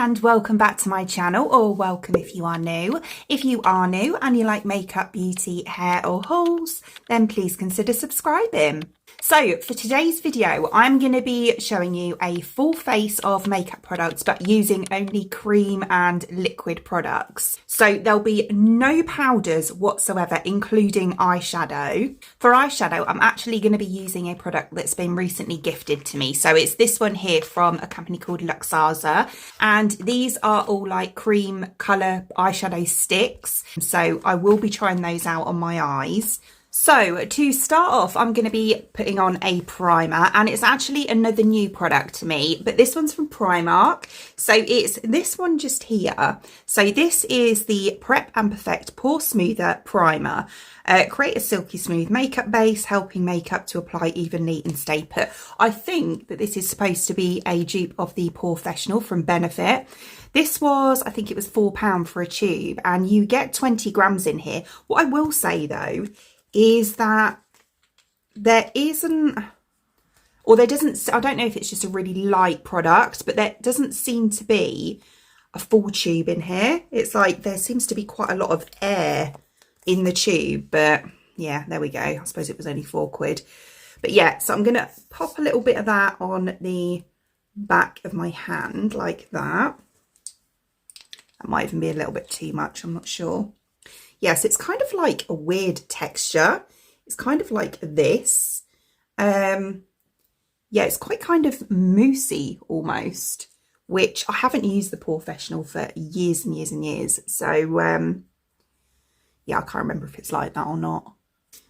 and welcome back to my channel, or welcome if you are new. If you are new and you like makeup, beauty, hair or hauls, then please consider subscribing. So for today's video, I'm going to be showing you a full face of makeup products, but using only cream and liquid products. So there'll be no powders whatsoever, including eyeshadow. For eyeshadow, I'm actually going to be using a product that's been recently gifted to me. So it's this one here from a company called Luxaza. And these are all like cream colour eyeshadow sticks. So I will be trying those out on my eyes. So to start off, I'm going to be putting on a primer, and it's actually another new product to me, but this one's from Primark. So it's this one just here. So this is the Prep and Perfect Pore Smoother Primer. Create a silky smooth makeup base, helping makeup to apply evenly and stay put. I think that this is supposed to be a dupe of the Porefessional from Benefit. This was, I think it was £4 for a tube, and you get 20 grams in here. What I will say though, is that there isn't, or there doesn't, I don't know if it's just a really light product, but there doesn't seem to be a full tube in here. It's like there seems to be quite a lot of air in the tube, but yeah, there we go. I suppose it was only £4. But yeah, so I'm going to pop a little bit of that on the back of my hand like that. That might even be a little bit too much, I'm not sure. Yes, it's kind of like a weird texture. It's kind of like this. Yeah, it's quite kind of moussey almost, which I haven't used the Porefessional for years and years and years. So, yeah, I can't remember if it's like that or not.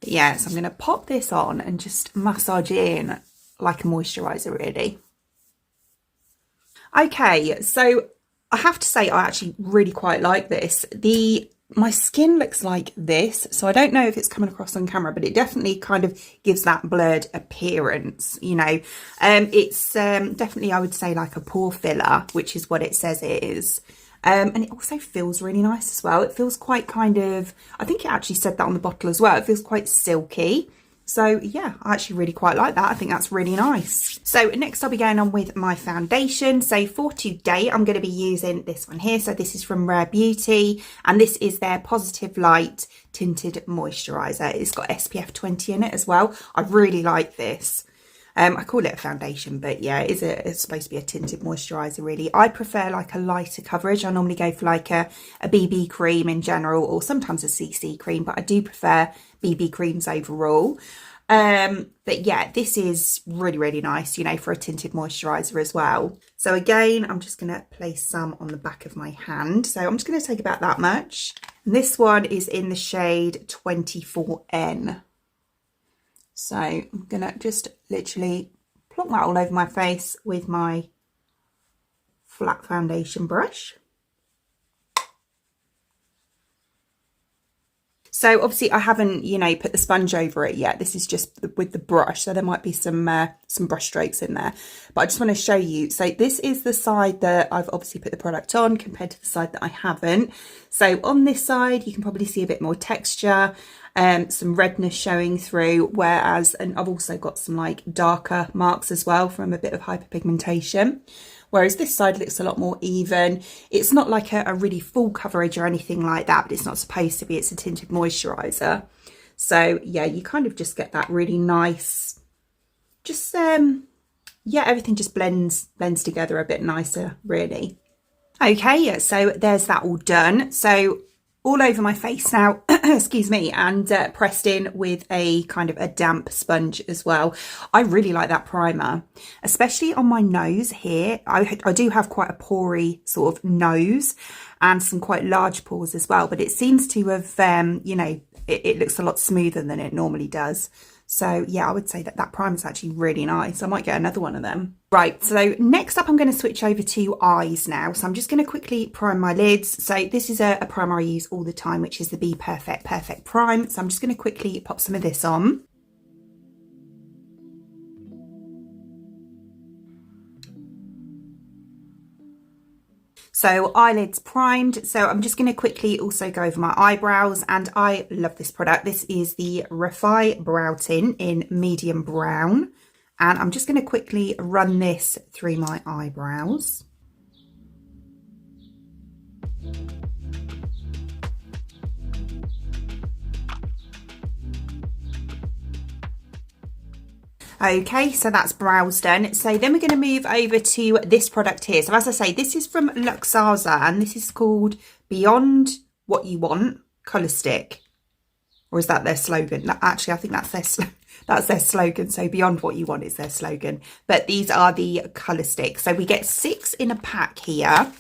But yeah, so I'm going to pop this on and just massage it in like a moisturiser, really. Okay, so I have to say I actually really quite like this. My skin looks like this, so I don't know if it's coming across on camera, but it definitely kind of gives that blurred appearance, you know. It's definitely, I would say, like a pore filler, which is what it says it is. And it also feels really nice as well. It feels quite kind of, I think it actually said that on the bottle as well. It feels quite silky. So yeah, I actually really quite like that. I think that's really nice. So next I'll be going on with my foundation. So for today, I'm going to be using this one here. So this is from Rare Beauty, and this is their Positive Light Tinted Moisturiser. It's got SPF 20 in it as well. I really like this. I call it a foundation, but yeah, it's supposed to be a tinted moisturiser really. I prefer like a lighter coverage. I normally go for like a BB cream in general, or sometimes a CC cream, but I do prefer BB creams overall. But yeah, this is really, really nice, you know, for a tinted moisturiser as well. So again, I'm just going to place some on the back of my hand. So I'm just going to take about that much. And this one is in the shade 24N. So I'm going to just literally plonk that all over my face with my flat foundation brush. So obviously I haven't, you know, put the sponge over it yet. This is just with the brush. So there might be some brush strokes in there. But I just want to show you. So this is the side that I've obviously put the product on compared to the side that I haven't. So on this side, you can probably see a bit more texture. Some redness showing through, whereas, and I've also got some like darker marks as well from a bit of hyperpigmentation, whereas this side looks a lot more even. It's not like a really full coverage or anything like that, but it's not supposed to be. It's a tinted moisturiser. So yeah, you kind of just get that really nice, just yeah, everything just blends together a bit nicer really. Okay, so there's that all done. So all over my face now, excuse me, and pressed in with a kind of a damp sponge as well. I really like that primer, especially on my nose here. I do have quite a porey sort of nose and some quite large pores as well, but it seems to have, you know, it looks a lot smoother than it normally does. So yeah, I would say that that primer is actually really nice. I might get another one of them. Right, so next up I'm going to switch over to eyes now. So I'm just going to quickly prime my lids. So this is a primer I use all the time, which is the BPerfect Perfect Prime. So I'm just going to quickly pop some of this on. So eyelids primed. So I'm just going to quickly also go over my eyebrows, and I love this product. This is the Refy Brow Tint in medium brown, and I'm just going to quickly run this through my eyebrows. Okay, so that's brows done. So then we're going to move over to this product here. So as I say, this is from Luxaza and this is called Beyond What You Want Colour Stick. Or is that their slogan? Actually, I think that's their slogan. So Beyond What You Want is their slogan. But these are the colour sticks. So we get 6 in a pack here.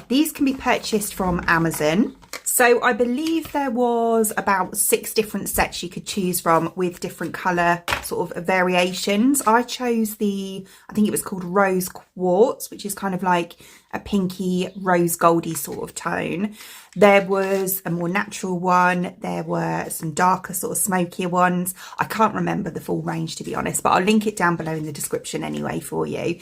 These can be purchased from Amazon. So I believe there was about 6 different sets you could choose from with different colour sort of variations. I chose I think it was called Rose Quartz, which is kind of like a pinky rose goldy sort of tone. There was a more natural one. There were some darker sort of smokier ones. I can't remember the full range, to be honest, but I'll link it down below in the description anyway for you.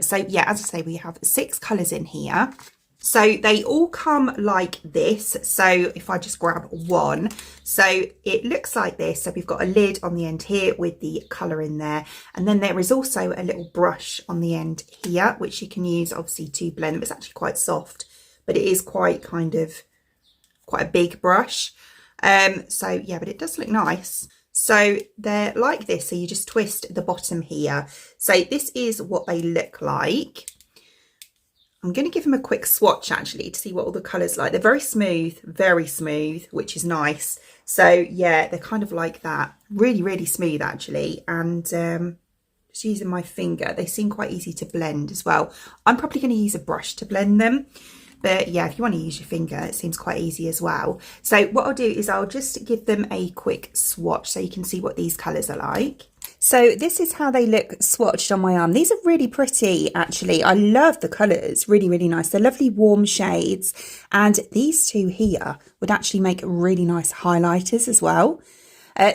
So yeah, as I say, we have 6 colours in here. So they all come like this. So if I just grab one, so it looks like this. So we've got a lid on the end here with the colour in there. And then there is also a little brush on the end here, which you can use obviously to blend them. It's actually quite soft, but it is quite a big brush. So yeah, but it does look nice. So they're like this. So you just twist the bottom here. So this is what they look like. I'm going to give them a quick swatch actually to see what all the colours like. They're very smooth, which is nice. So yeah, they're kind of like that. Really, really smooth actually. And just using my finger, they seem quite easy to blend as well. I'm probably going to use a brush to blend them. But yeah, if you want to use your finger, it seems quite easy as well. So what I'll do is I'll just give them a quick swatch so you can see what these colours are like. So this is how they look swatched on my arm. These are really pretty, actually. I love the colours, really, really nice. They're lovely warm shades. And these two here would actually make really nice highlighters as well.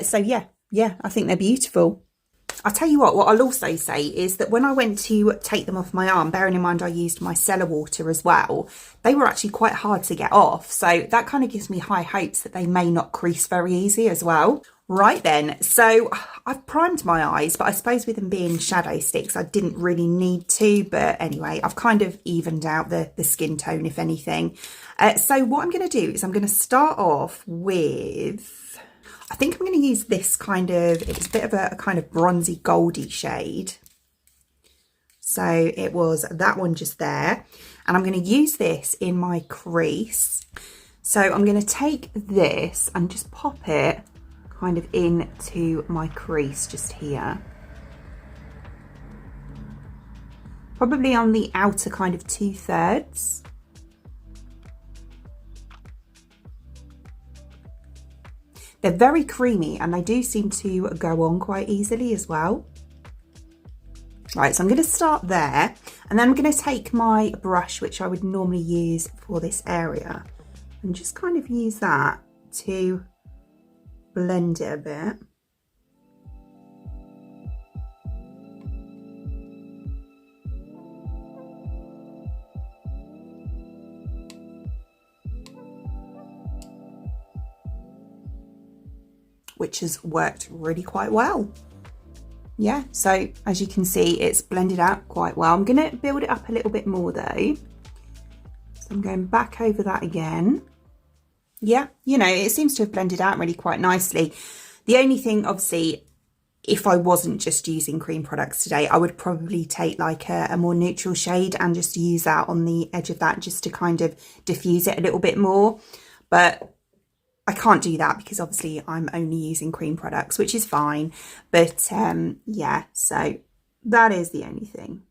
So yeah, I think they're beautiful. I'll tell you what I'll also say is that when I went to take them off my arm, bearing in mind I used micellar water as well, they were actually quite hard to get off. So that kind of gives me high hopes that they may not crease very easy as well. Right then, so I've primed my eyes, but I suppose with them being shadow sticks, I didn't really need to. But anyway, I've kind of evened out the skin tone, if anything. So what I'm going to do is I'm going to start off with, I think I'm going to use this kind of, it's a bit of a kind of bronzy goldy shade. So it was that one just there. And I'm going to use this in my crease. So I'm going to take this and just pop it kind of into my crease just here. Probably on the outer kind of 2/3. They're very creamy and they do seem to go on quite easily as well. Right, so I'm going to start there and then I'm going to take my brush, which I would normally use for this area, and just kind of use that to blend it a bit. Which has worked really quite well. Yeah, so as you can see, it's blended out quite well. I'm going to build it up a little bit more though. So I'm going back over that again. Yeah, you know, it seems to have blended out really quite nicely. The only thing, obviously, if I wasn't just using cream products today, I would probably take like a more neutral shade and just use that on the edge of that just to kind of diffuse it a little bit more. But I can't do that because obviously I'm only using cream products, which is fine. But yeah, so that is the only thing.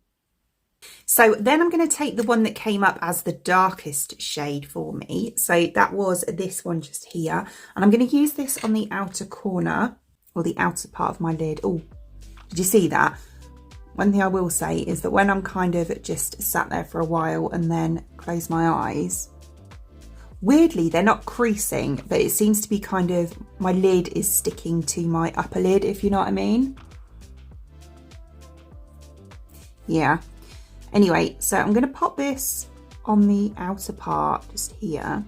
So then I'm going to take the one that came up as the darkest shade for me. So that was this one just here. And I'm going to use this on the outer corner or the outer part of my lid. Oh, did you see that? One thing I will say is that when I'm kind of just sat there for a while and then close my eyes, weirdly, they're not creasing, but it seems to be kind of, my lid is sticking to my upper lid, if you know what I mean. Yeah. Anyway, so I'm going to pop this on the outer part just here.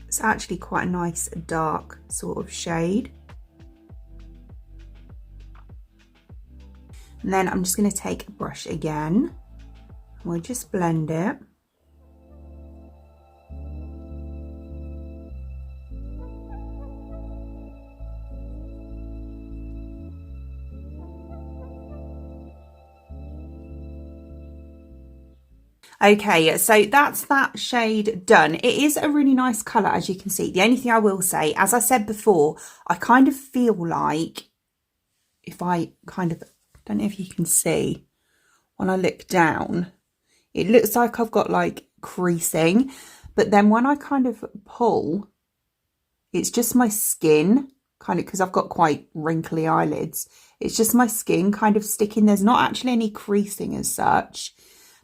It's actually quite a nice dark sort of shade. And then I'm just going to take a brush again. We'll just blend it. Okay, so that's that shade done. It is a really nice colour, as you can see. The only thing I will say, as I said before, I kind of feel like if I kind of, don't know if you can see, when I look down, it looks like I've got like creasing, but then when I kind of pull, it's just my skin, kind of, because I've got quite wrinkly eyelids. It's just my skin kind of sticking. There's not actually any creasing as such.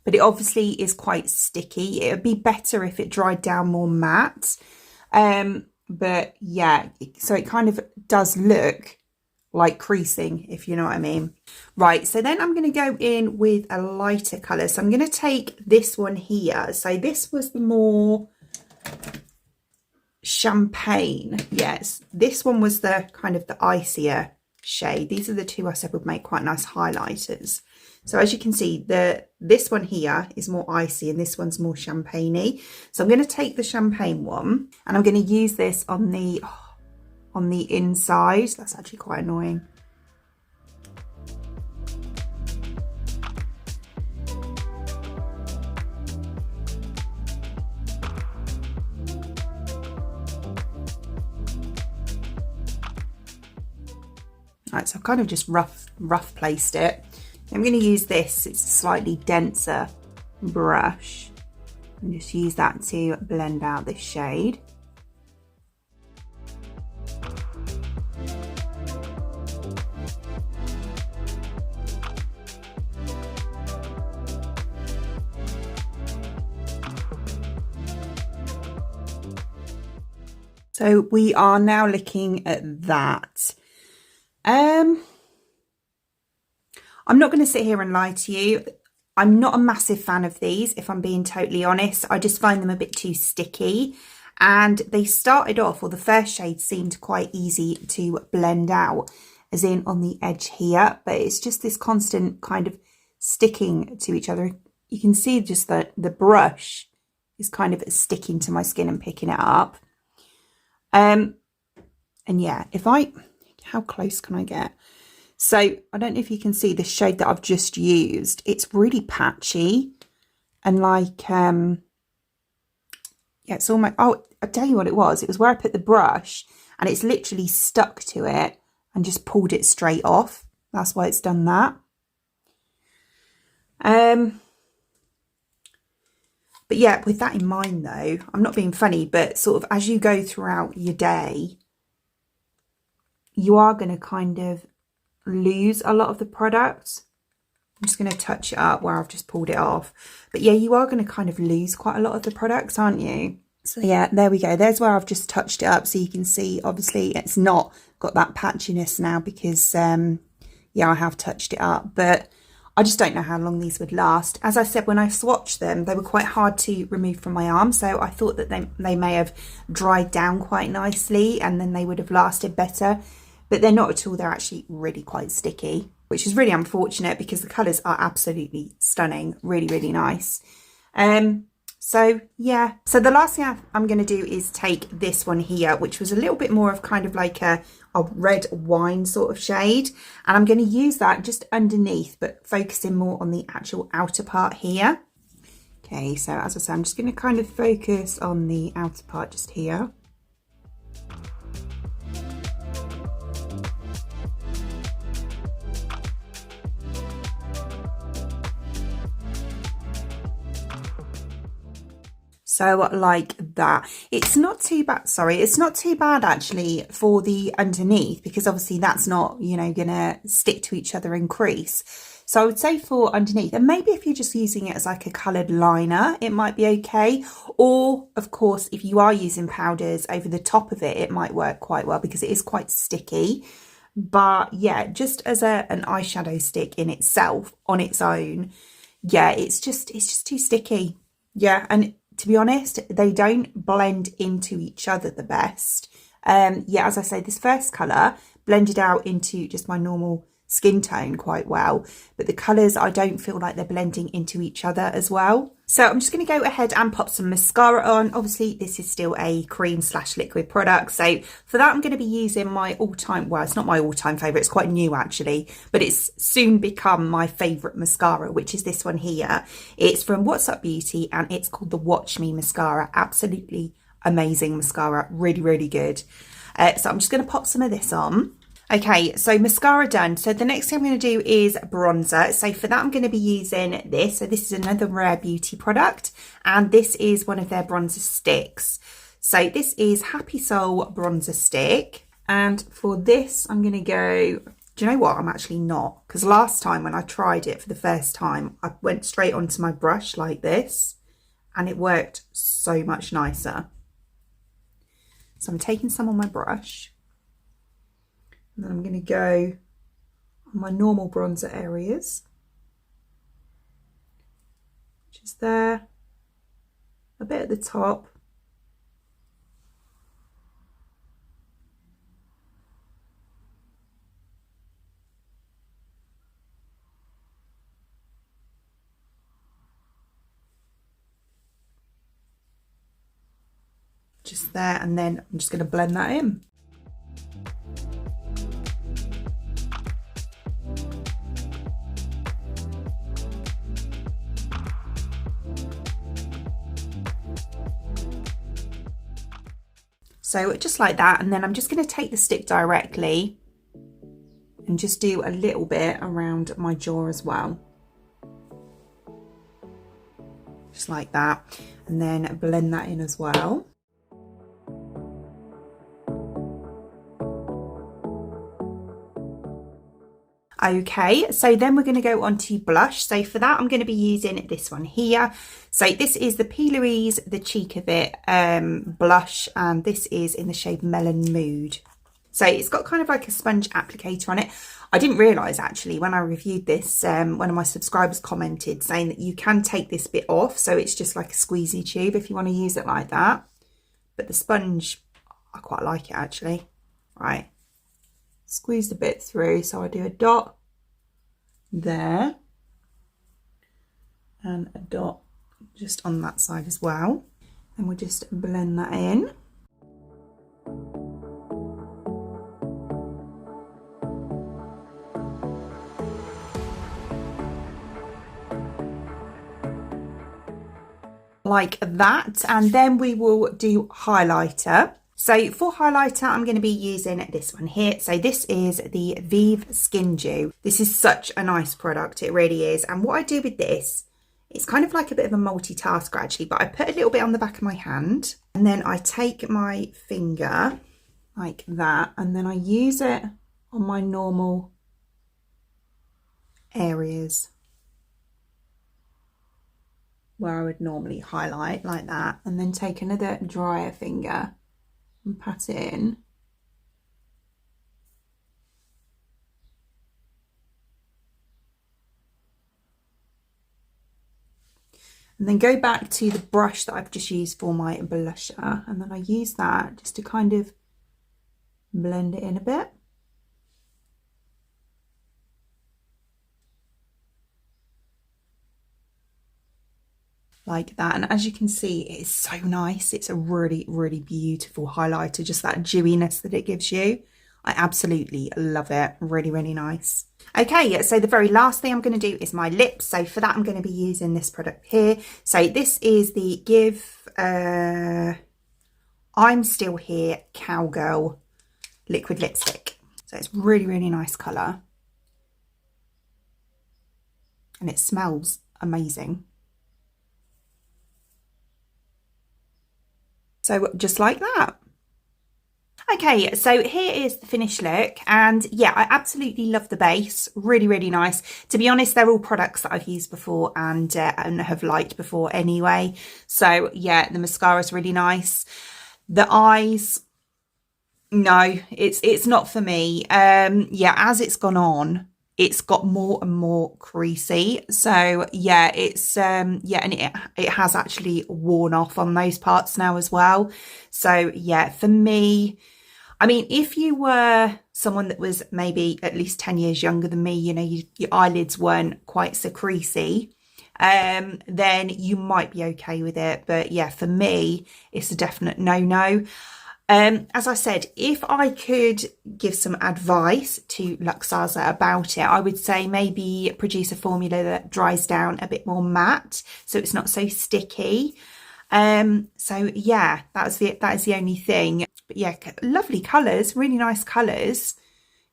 But it obviously is quite sticky. It would be better if it dried down more matte. But yeah, so it kind of does look like creasing, if you know what I mean. Right, so then I'm going to go in with a lighter colour. So I'm going to take this one here. So this was the more champagne. Yes, this one was the kind of the icier shade. These are the two I said would make quite nice highlighters. So as you can see, this one here is more icy and this one's more champagne-y. So I'm going to take the champagne one and I'm going to use this on the inside. That's actually quite annoying. Right, so I've kind of just rough placed it. I'm going to use this, it's a slightly denser brush, and just use that to blend out this shade. So we are now looking at that. I'm not going to sit here and lie to you. I'm not a massive fan of these, if I'm being totally honest. I just find them a bit too sticky. And they started off, or the first shade seemed quite easy to blend out, as in on the edge here. But it's just this constant kind of sticking to each other. You can see just that the brush is kind of sticking to my skin and picking it up. And yeah, how close can I get? So I don't know if you can see the shade that I've just used. It's really patchy and like, yeah, it's almost, oh, I'll tell you what it was. It was where I put the brush and it's literally stuck to it and just pulled it straight off. That's why it's done that. But yeah, with that in mind though, I'm not being funny, but sort of as you go throughout your day, you are going to kind of lose a lot of the product. I'm just going to touch it up where I've just pulled it off. But yeah, you are going to kind of lose quite a lot of the products, aren't you? So yeah, there we go. There's where I've just touched it up. So you can see, obviously, it's not got that patchiness now because, yeah, I have touched it up. But I just don't know how long these would last. As I said, when I swatched them, they were quite hard to remove from my arm. So I thought that they may have dried down quite nicely and then they would have lasted better. But they're not at all. They're actually really quite sticky, which is really unfortunate because the colours are absolutely stunning. Really, really nice. So yeah. So the last thing I'm going to do is take this one here, which was a little bit more of kind of like a red wine sort of shade. And I'm going to use that just underneath, but focusing more on the actual outer part here. Okay, so as I said, I'm just going to kind of focus on the outer part just here. So like that. It's not too bad, sorry, it's not too bad actually for the underneath because obviously that's not, you know, gonna stick to each other and crease. So I would say for underneath, and maybe if you're just using it as like a coloured liner, it might be okay. Or of course, if you are using powders over the top of it, it might work quite well because it is quite sticky. But yeah, just as an eyeshadow stick in itself, on its own, yeah, it's just too sticky. Yeah, and to be honest, they don't blend into each other the best. Yeah, as I say, this first colour blended out into just my normal skin tone quite well, but the colours, I don't feel like they're blending into each other as well. So I'm just going to go ahead and pop some mascara on. Obviously, this is still a cream / liquid product. So for that, I'm going to be using my all-time, well, it's not my all-time favourite, it's quite new actually, but it's soon become my favourite mascara, which is this one here. It's from What's Up Beauty and it's called the Watch Me Mascara. Absolutely amazing mascara, really, really good. So I'm just going to pop some of this on. Okay, so mascara done. So the next thing I'm going to do is bronzer. So for that, I'm going to be using this. So this is another Rare Beauty product, and this is one of their bronzer sticks. So this is Happy Soul bronzer stick. And for this, I'm going to go, do you know what? I'm actually not, because last time when I tried it for the first time, I went straight onto my brush like this, and it worked so much nicer. So I'm taking some on my brush. And then I'm going to go on my normal bronzer areas, which is there, a bit at the top, just there, and then I'm just going to blend that in. So just like that, and then I'm just going to take the stick directly and just do a little bit around my jaw as well. Just like that, and then blend that in as well. Okay, so then we're going to go on to blush. So for that, I'm going to be using this one here. So this is the PLouise, the Cheek of It blush, and this is in the shade Melon Mood. So it's got kind of like a sponge applicator on it. I didn't realise actually when I reviewed this, one of my subscribers commented saying that you can take this bit off. So it's just like a squeezy tube if you want to use it like that. But the sponge, I quite like it actually. Right. Squeeze the bit through, so I do a dot there and a dot just on that side as well, and we'll just blend that in. Like that, and then we will do highlighter. So for highlighter, I'm going to be using this one here. So this is the Vieve Skin Dew. This is such a nice product, it really is. And what I do with this, it's kind of like a bit of a multitasker actually, but I put a little bit on the back of my hand, and then I take my finger like that, and then I use it on my normal areas where I would normally highlight like that, and then take another drier finger and pat it in. And then go back to the brush that I've just used for my blusher, and then I use that just to kind of blend it in a bit. Like that, and as you can see, it is so nice. It's a really, really beautiful highlighter, just that dewiness that it gives you. I absolutely love it. Really, really nice. Okay, so the very last thing I'm going to do is my lips. So for that, I'm going to be using this product here. So this is the Give I'm Still Here Cowgirl liquid lipstick. So it's really, really nice colour, and it smells amazing. So just like that. Okay, so here is the finished look, and yeah, I absolutely love the base. Really, really nice. To be honest, they're all products that I've used before and have liked before anyway. So yeah, the mascara is really nice. The eyes, no, it's not for me. Yeah, as it's gone on, it's got more and more creasy. So yeah, it's yeah, and it has actually worn off on those parts now as well. So yeah, for me, I mean, if you were someone that was maybe at least 10 years younger than me, you know, your eyelids weren't quite so creasy, then you might be okay with it. But yeah, for me, it's a definite no-no. As I said, if I could give some advice to Luxaza about it, I would say maybe produce a formula that dries down a bit more matte, so it's not so sticky. So yeah, that is the only thing. But yeah, lovely colours, really nice colours.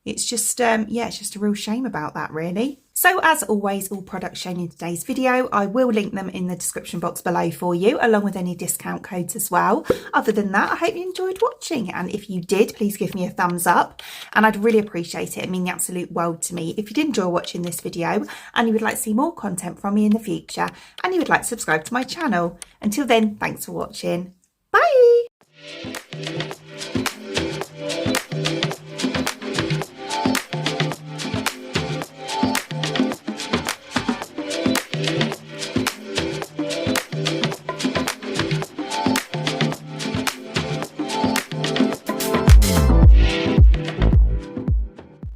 It's just, yeah, it's just a real shame about that, really. So as always, all products shown in today's video, I will link them in the description box below for you, along with any discount codes as well. Other than that, I hope you enjoyed watching. And if you did, please give me a thumbs up. And I'd really appreciate it. It means the absolute world to me. If you did enjoy watching this video and you would like to see more content from me in the future, and you would like to subscribe to my channel. Until then, thanks for watching. Bye!